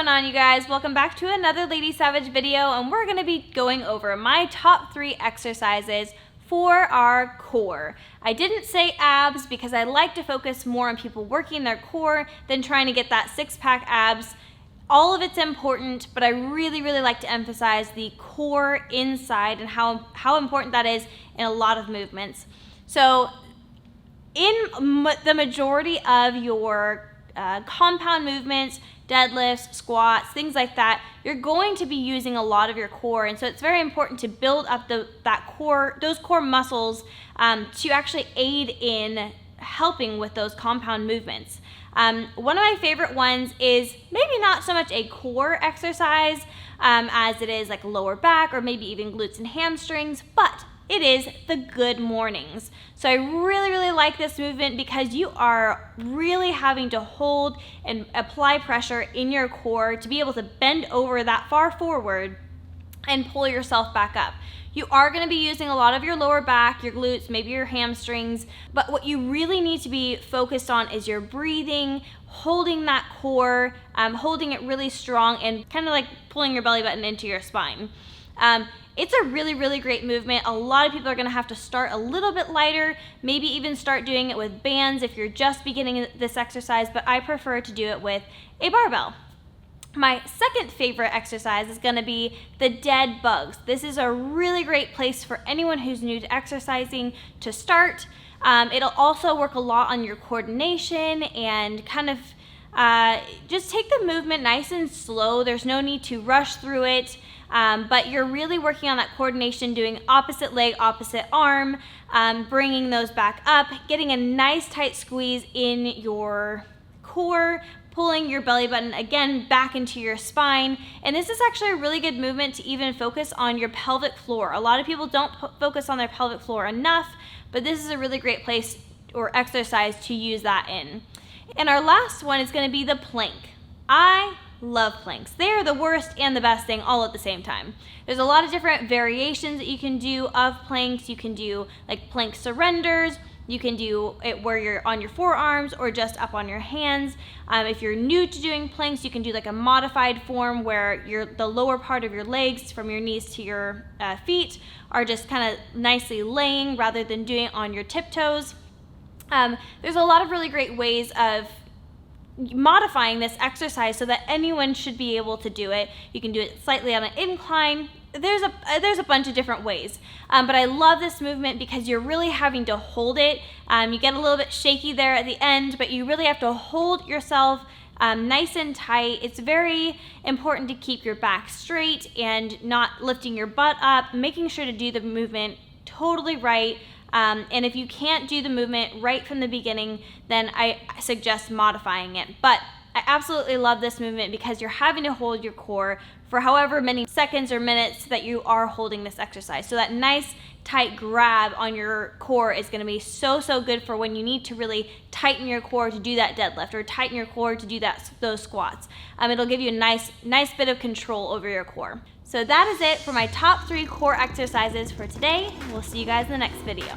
going on, you guys? Welcome back to another Lady Savage video, and we're going to be going over my top 3 exercises for our core. I didn't say abs because I like to focus more on people working their core than trying to get that six-pack abs. All of it's important, but I really like to emphasize the core inside and how important that is in a lot of movements. So in the majority of your compound movements, deadlifts, squats, things like that, you're going to be using a lot of your core, and so it's very important to build up those core muscles to actually aid in helping with those compound movements. One of my favorite ones is maybe not so much a core exercise as it is like lower back or maybe even glutes and hamstrings, but it is the good mornings. So I really like this movement because you are really having to hold and apply pressure in your core to be able to bend over that far forward and pull yourself back up. You are going to be using a lot of your lower back, your glutes, maybe your hamstrings, but what you really need to be focused on is your breathing, holding that core, holding it really strong, and kind of like pulling your belly button into your spine. It's a really great movement. A lot of people are going to have to start a little bit lighter, maybe even start doing it with bands if you're just beginning this exercise, but I prefer to do it with a barbell. My second favorite exercise is going to be the dead bugs. This is a really great place for anyone who's new to exercising to start. It'll also work a lot on your coordination and kind of just take the movement nice and slow. There's no need to rush through it. But you're really working on that coordination, doing opposite leg, opposite arm, bringing those back up, getting a nice tight squeeze in your core, pulling your belly button again back into your spine. And this is actually a really good movement to even focus on your pelvic floor. A lot of people don't focus on their pelvic floor enough, but this is a really great place or exercise to use that in. And our last one is going to be the plank. I love planks. They are the worst and the best thing all at the same time. There's a lot of different variations that you can do of planks. You can do like plank surrenders. You can do it where you're on your forearms or just up on your hands. If you're new to doing planks, you can do like a modified form where the lower part of your legs from your knees to your feet are just kind of nicely laying rather than doing it on your tiptoes. There's a lot of really great ways of modifying this exercise so that anyone should be able to do it. You can do it slightly on an incline. There's a bunch of different ways, but I love this movement because you're really having to hold it. You get a little bit shaky there at the end, but you really have to hold yourself nice and tight. It's very important to keep your back straight and not lifting your butt up, making sure to do the movement totally right. And if you can't do the movement right from the beginning, then I suggest modifying it. But I absolutely love this movement because you're having to hold your core for however many seconds or minutes that you are holding this exercise. So that nice tight grab on your core is going to be so good for when you need to really tighten your core to do that deadlift or tighten your core to do those squats. It'll give you a nice bit of control over your core. So that is it for my top 3 core exercises for today. We'll see you guys in the next video.